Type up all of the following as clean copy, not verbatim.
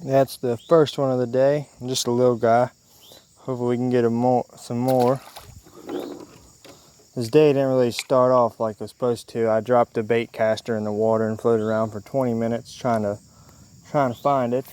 That's the first one of the day. Just a little guy. Hopefully we can get some more. This day didn't really start off like it was supposed to. I dropped the bait caster in the water and floated around for 20 minutes trying to find it.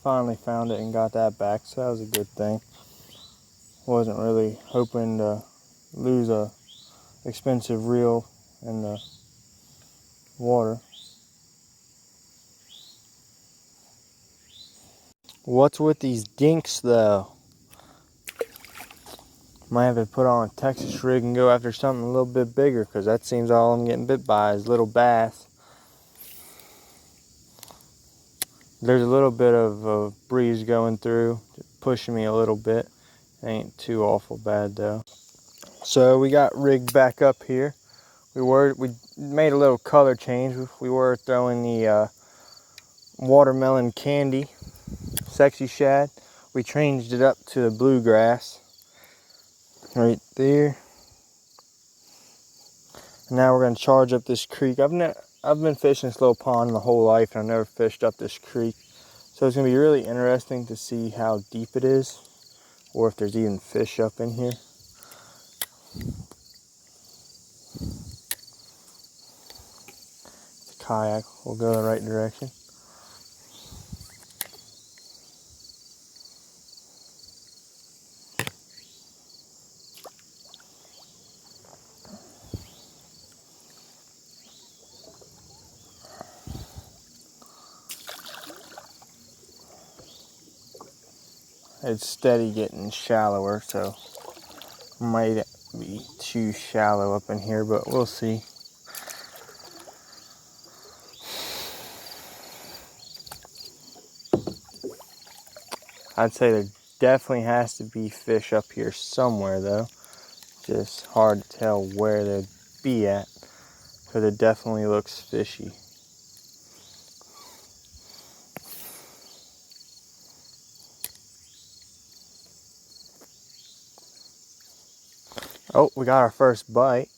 Finally found it and got that back, so that was a good thing. Wasn't really hoping to lose a expensive reel in the water. What's with these dinks though? Might have to put on a Texas rig and go after something a little bit bigger, because that seems all I'm getting bit by is little bass. There's a little bit of a breeze going through, pushing me a little bit. Ain't too awful bad though. So we got rigged back up here. We made a little color change. We were throwing the watermelon candy, sexy shad. We changed it up to the bluegrass right there. And now we're gonna charge up this creek. I've been fishing this little pond my whole life, and I've never fished up this creek. So it's gonna be really interesting to see how deep it is, or if there's even fish up in here. The kayak will go the right direction. It's steady getting shallower, so might be too shallow up in here, but we'll see. I'd say there definitely has to be fish up here somewhere though. Just hard to tell where they'd be at, because it definitely looks fishy. Oh, we got our first bite.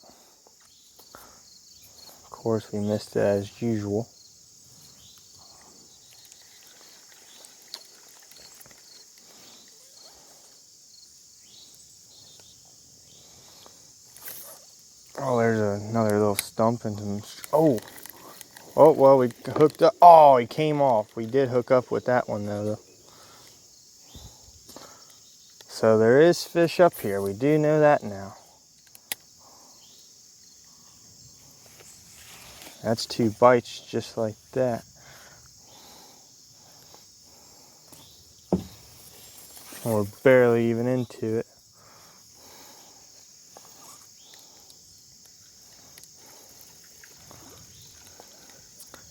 Of course, we missed it as usual. Oh, there's another little stump and some. Oh, well, we hooked up. Oh, he came off. We did hook up with that one though. So there is fish up here. We do know that now. That's 2 bites just like that. We're barely even into it.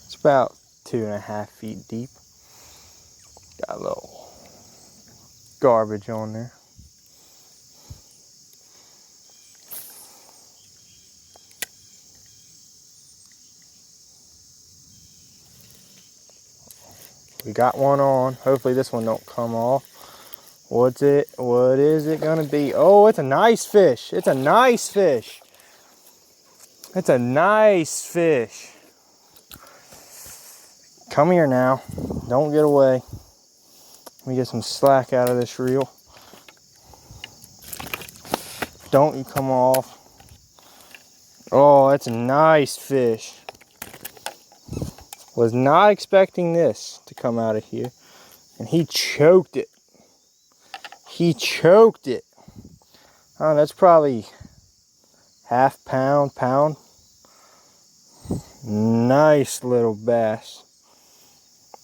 It's about 2.5 feet deep. Got a little garbage on there. We got one on. Hopefully this one don't come off. What is it gonna be? Oh, it's a nice fish. It's a nice fish. It's a nice fish. Come here now. Don't get away. Let me get some slack out of this reel. Don't you come off. Oh, that's a nice fish. Was not expecting this to come out of here. And he choked it. He choked it. Oh, that's probably half pound. Nice little bass.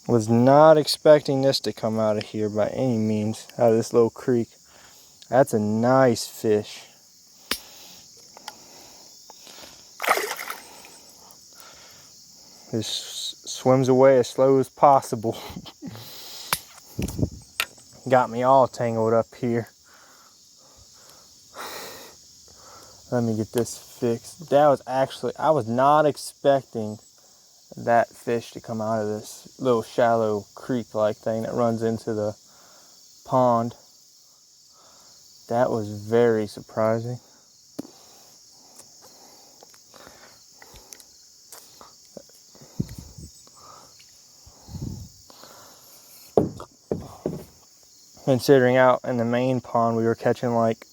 Was not expecting this to come out of here by any means, out of this little creek. That's a nice fish. Just swims away as slow as possible. Got me all tangled up here. Let me get this fixed. That was actually, I was not expecting that fish to come out of this little shallow creek-like thing that runs into the pond. That was very surprising. considering out in the main pond we were catching like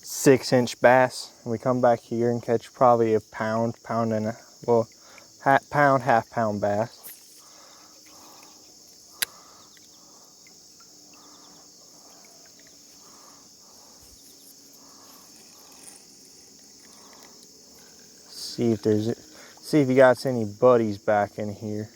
6-inch bass. And we come back here and catch probably a pound and a, well, half pound bass. See if you got any buddies back in here.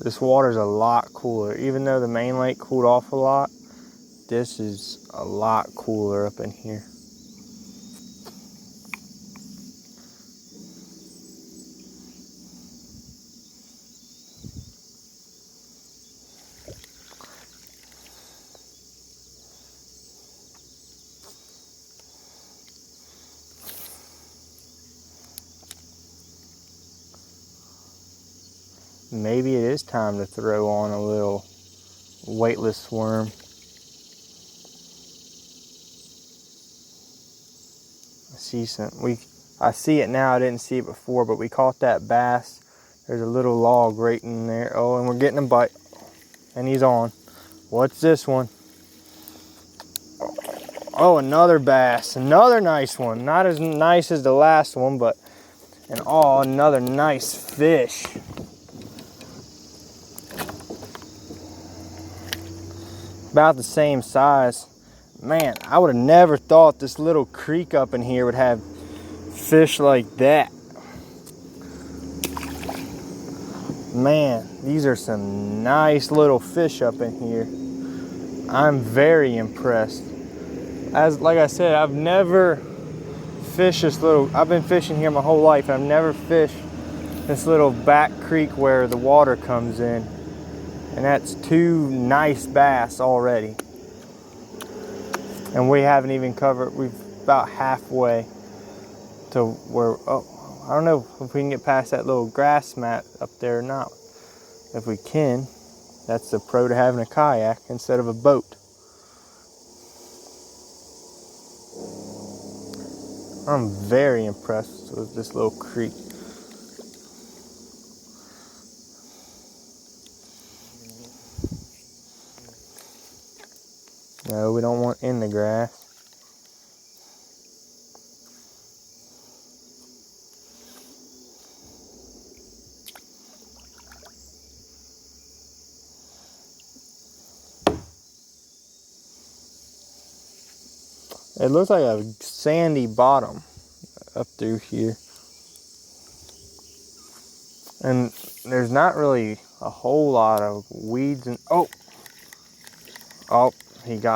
This water's a lot cooler. Even though the main lake cooled off a lot, this is a lot cooler up in here. Maybe it is time to throw on a little weightless worm. I see it now. I didn't see it before, but we caught that bass. There's a little log right in there. Oh, and we're getting a bite. And he's on. What's this one? Oh, another bass. Another nice one. Not as nice as the last one, but another nice fish. About the same size. Man, I would have never thought this little creek up in here would have fish like that. Man, these are some nice little fish up in here. I'm very impressed. Like I said, I've never fished this little, I've been fishing here my whole life, and I've never fished this little back creek where the water comes in. And that's 2 nice bass already. And we haven't even covered, we've about halfway to where, oh, I don't know if we can get past that little grass mat up there or not. If we can, that's the pro to having a kayak instead of a boat. I'm very impressed with this little creek. No, we don't want in the grass. It looks like a sandy bottom up through here. And there's not really a whole lot of weeds and oh,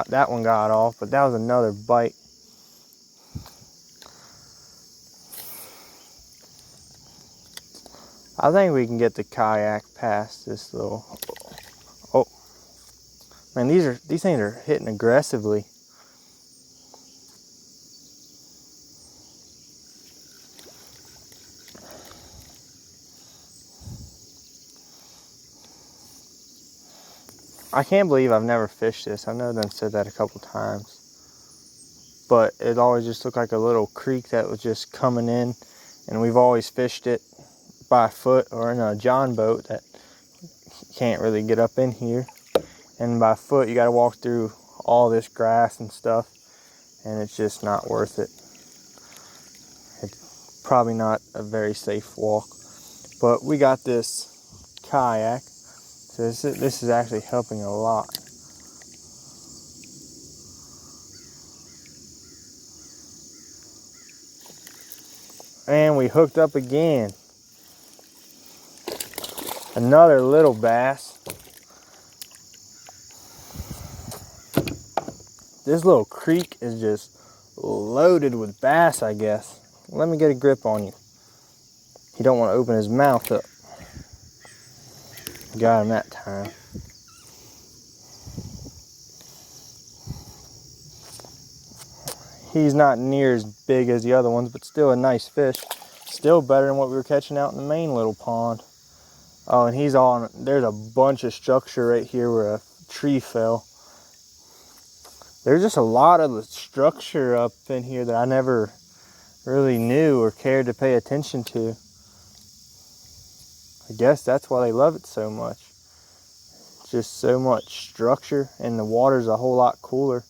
that one got off, but that was another bite. I think we can get the kayak past this little, oh, man, these things are hitting aggressively. I can't believe I've never fished this. I know I've said that a couple times, but it always just looked like a little creek that was just coming in, and we've always fished it by foot or in a john boat that can't really get up in here. And by foot, you got to walk through all this grass and stuff, and it's just not worth it. It's probably not a very safe walk, but we got this kayak. So this is actually helping a lot. And we hooked up again. Another little bass. This little creek is just loaded with bass, I guess. Let me get a grip on you. He don't want to open his mouth up. Got him that time. He's not near as big as the other ones, but still a nice fish. Still better than what we were catching out in the main little pond. Oh, and he's on, there's a bunch of structure right here where a tree fell. There's just a lot of the structure up in here that I never really knew or cared to pay attention to. I guess that's why they love it so much. Just so much structure, and the water's a whole lot cooler.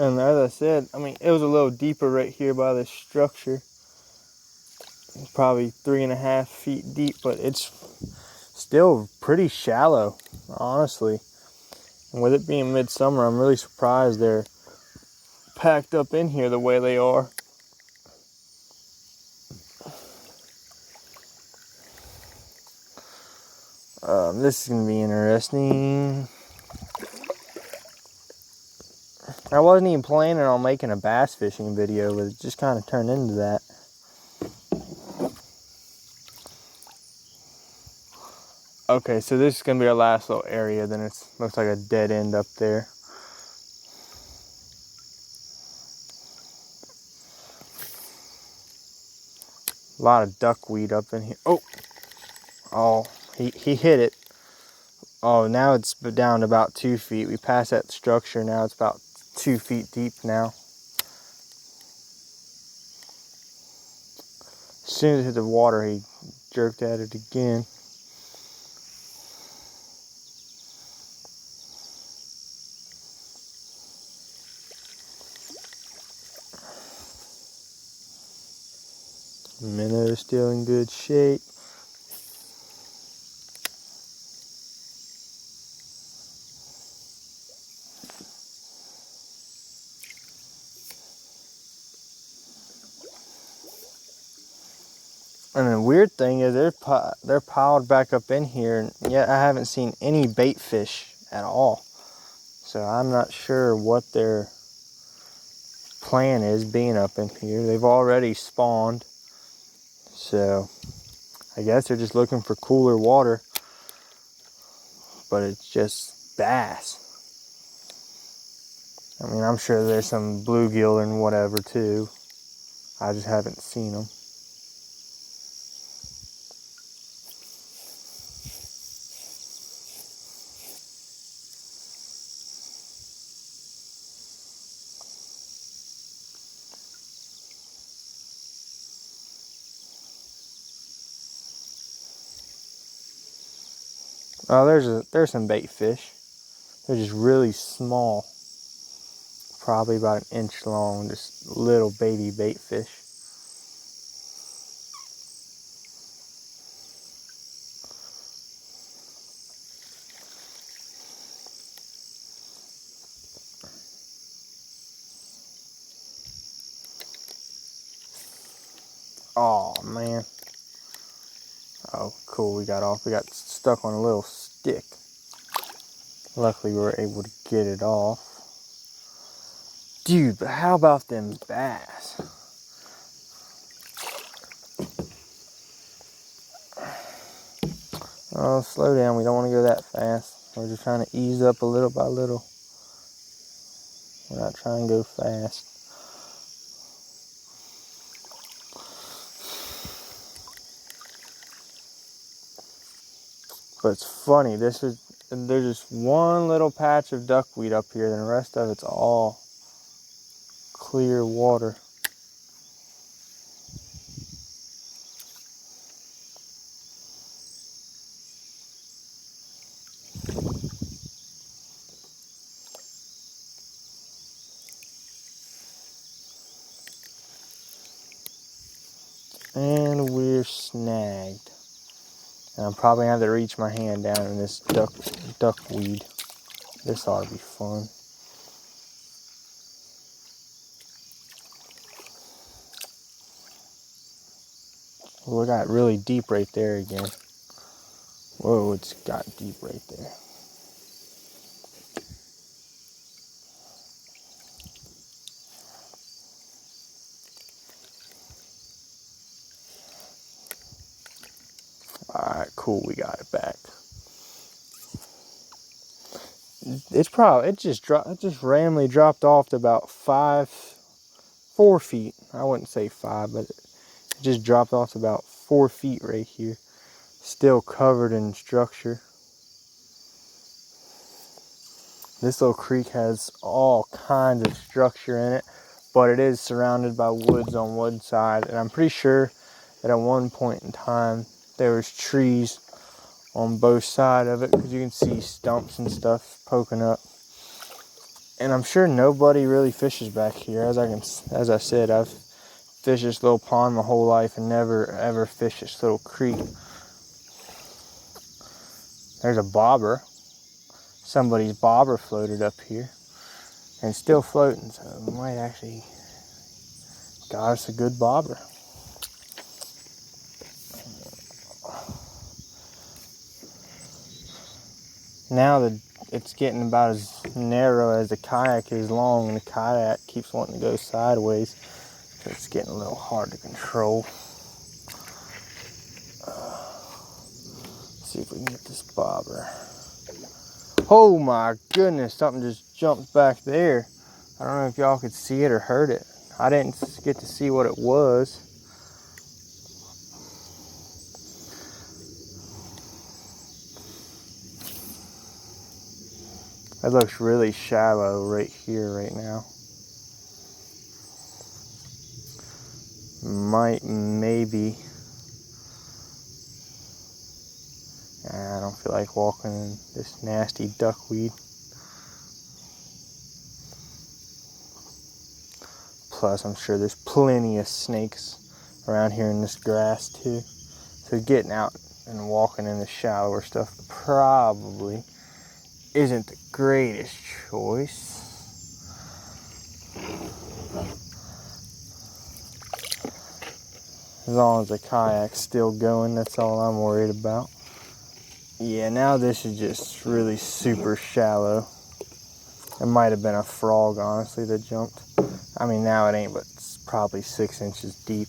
And as I said, I mean, it was a little deeper right here by this structure. Probably 3.5 feet deep, but it's still pretty shallow, honestly. And with it being midsummer, I'm really surprised they're packed up in here the way they are. This is going to be interesting. I wasn't even planning on making a bass fishing video, but it just kind of turned into that. Okay, so this is going to be our last little area, then it looks like a dead end up there. A lot of duckweed up in here. Oh, he hit it. Oh, now it's down to about 2 feet. We passed that structure, now it's about 2 feet deep now. As soon as it hit the water, he jerked at it again. Minnow's still in good shape. And the weird thing is they're piled back up in here, and yet I haven't seen any bait fish at all. So I'm not sure what their plan is being up in here. They've already spawned, so I guess they're just looking for cooler water, but it's just bass. I mean, I'm sure there's some bluegill and whatever too. I just haven't seen them. Oh, there's some bait fish. They're just really small. Probably about 1 inch long, just little baby bait fish. Oh man. Oh cool, we got stuck on a little stick. Luckily we were able to get it off. Dude, but how about them bass? Oh, slow down, we don't want to go that fast. We're just trying to ease up a little by little. We're not trying to go fast. But it's funny, there's just one little patch of duckweed up here, and the rest of it's all clear water. And we're snagged. And I'm probably gonna have to reach my hand down in this duckweed. This ought to be fun. Well, it got really deep right there again. Whoa, it's got deep right there. Alright, cool, we got it back. It just randomly dropped off to about 4 feet. I wouldn't say 5, but it just dropped off to about 4 feet right here. Still covered in structure. This little creek has all kinds of structure in it, but it is surrounded by woods on one side, and I'm pretty sure that at one point in time there was trees on both sides of it, because you can see stumps and stuff poking up. And I'm sure nobody really fishes back here. As I said, I've fished this little pond my whole life and never ever fished this little creek. There's a bobber. Somebody's bobber floated up here and still floating, so it might actually got us a good bobber. Now it's getting about as narrow as the kayak is long, and the kayak keeps wanting to go sideways, so it's getting a little hard to control. See if we can get this bobber. Oh my goodness, something just jumped back there. I don't know if y'all could see it or heard it. I didn't get to see what it was. It looks really shallow right here, right now. Maybe. I don't feel like walking in this nasty duckweed. Plus, I'm sure there's plenty of snakes around here in this grass too. So getting out and walking in the shallower stuff probably isn't the greatest choice. As long as the kayak's still going, that's all I'm worried about. Yeah, now this is just really super shallow. It might have been a frog, honestly, that jumped. I mean, now it ain't, but it's probably 6 inches deep.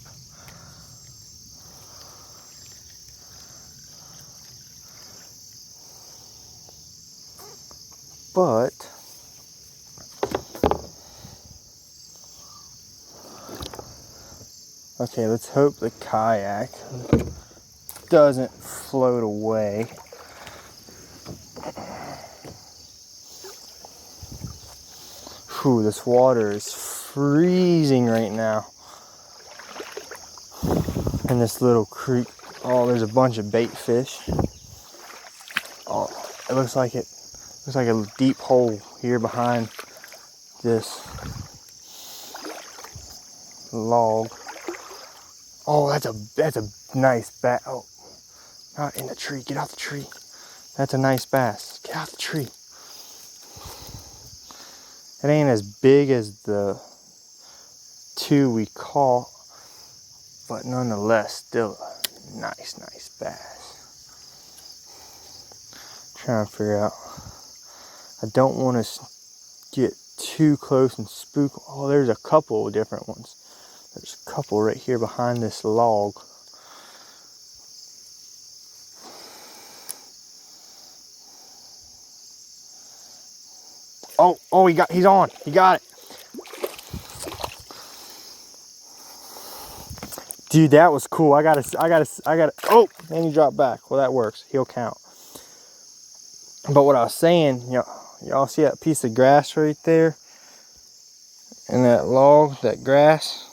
But okay, let's hope the kayak doesn't float away. Whew, this water is freezing right now. In this little creek. Oh, there's a bunch of bait fish. Oh, it looks like a deep hole here behind this log. Oh, that's a nice bass. Oh, not in the tree. Get out the tree. That's a nice bass. Get out the tree. It ain't as big as the 2 we caught, but nonetheless, still a nice bass. Trying to figure out. I don't want to get too close and spook. Oh, there's a couple of different ones. There's a couple right here behind this log. Oh, he's on. He got it. Dude, that was cool. I got it. Oh, and he dropped back. Well, that works. He'll count. But what I was saying, y'all see that piece of grass right there? And that log, that grass?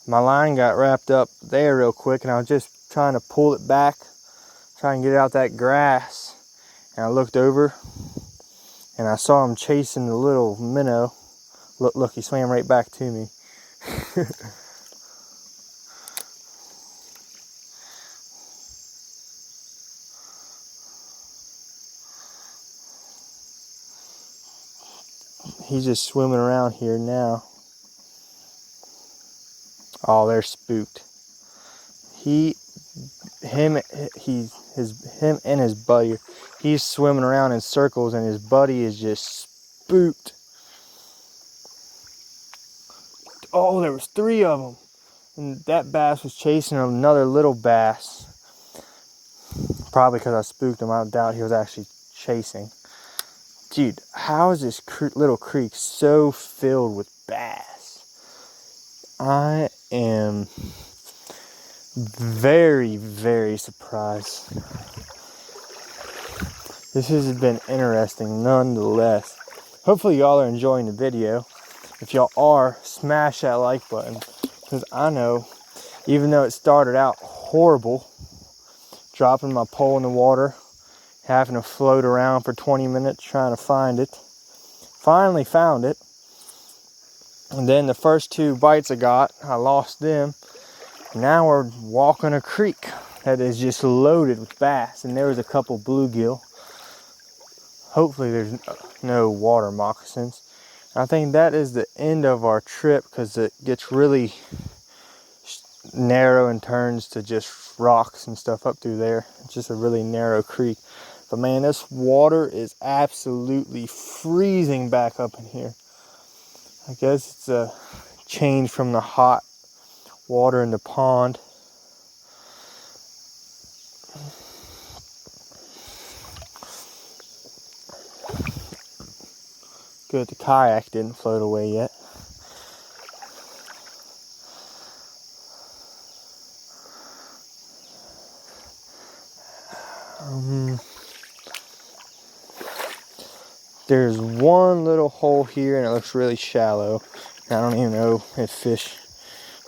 My line got wrapped up there real quick, and I was just trying to pull it back, try and get out that grass. And I looked over, and I saw him chasing the little minnow. Look, he swam right back to me. He's just swimming around here now. Oh, they're spooked. Him and his buddy, he's swimming around in circles, and his buddy is just spooked. Oh, there was 3 of them, and that bass was chasing another little bass. Probably because I spooked him. I doubt he was actually chasing. Dude, how is this little creek so filled with bass? I am very, very surprised. This has been interesting nonetheless. Hopefully y'all are enjoying the video. If y'all are, smash that like button, because I know, even though it started out horrible, dropping my pole in the water, having to float around for 20 minutes trying to find it, finally found it. And then the first 2 bites I got, I lost them. Now we're walking a creek that is just loaded with bass, and there was a couple bluegill. Hopefully there's no water moccasins. I think that is the end of our trip, because it gets really narrow and turns to just rocks and stuff up through there. It's just a really narrow creek. But man, this water is absolutely freezing back up in here. I guess it's a change from the hot water in the pond. Good, the kayak didn't float away yet. There's one little hole here and it looks really shallow. I don't even know if fish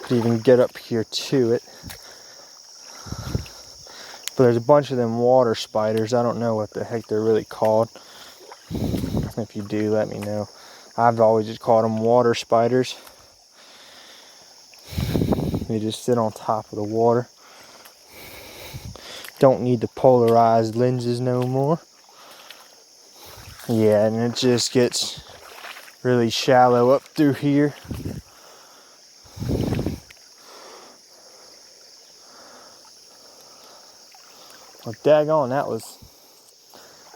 could even get up here to it. But there's a bunch of them water spiders. I don't know what the heck they're really called. If you do, let me know. I've always just called them water spiders. They just sit on top of the water. Don't need the polarized lenses no more. Yeah, and it just gets really shallow up through here. Well, daggone,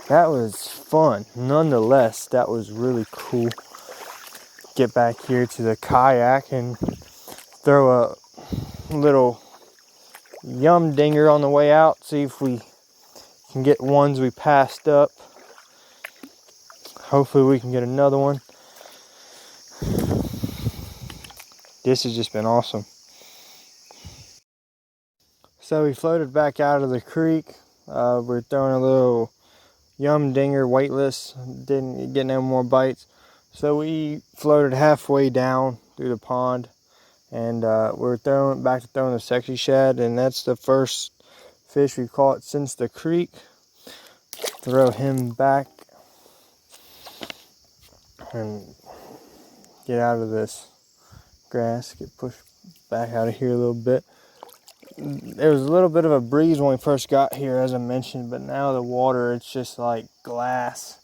that was fun. Nonetheless, that was really cool. Get back here to the kayak and throw a little yum dinger on the way out. See if we can get ones we passed up. Hopefully we can get another one. This has just been awesome. So we floated back out of the creek. We're throwing a little yum dinger, weightless. Didn't get no more bites. So we floated halfway down through the pond, and we're back to throwing the sexy shad, and that's the first fish we've caught since the creek. Throw him back and get out of this grass, get pushed back out of here a little bit. There was a little bit of a breeze when we first got here, as I mentioned, but now the water, it's just like glass.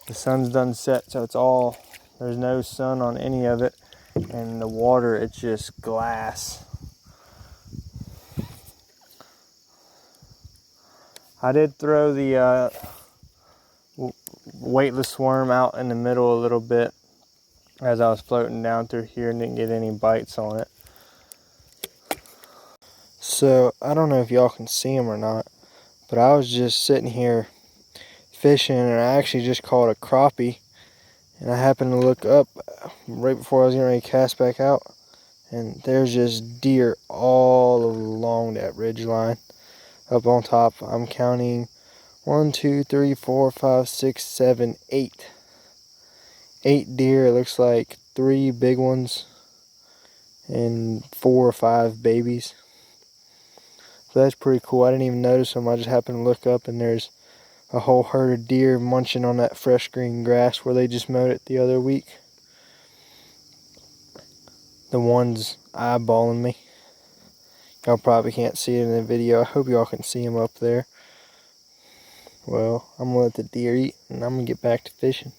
The sun's done set, so there's no sun on any of it, and the water, it's just glass. I did throw the weightless worm out in the middle a little bit as I was floating down through here and didn't get any bites on it. So I don't know if y'all can see them or not, but I was just sitting here fishing and I actually just caught a crappie, and I happened to look up right before I was getting ready to cast back out, and there's just deer all along that ridge line up on top. I'm counting 1, 2, 3, 4, 5, 6, 7, 8. 8 deer. It looks like 3 big ones and 4 or 5 babies. So that's pretty cool. I didn't even notice them. I just happened to look up and there's a whole herd of deer munching on that fresh green grass where they just mowed it the other week. The one's eyeballing me. Y'all probably can't see it in the video. I hope y'all can see him up there. Well, I'm gonna let the deer eat and I'm gonna get back to fishing.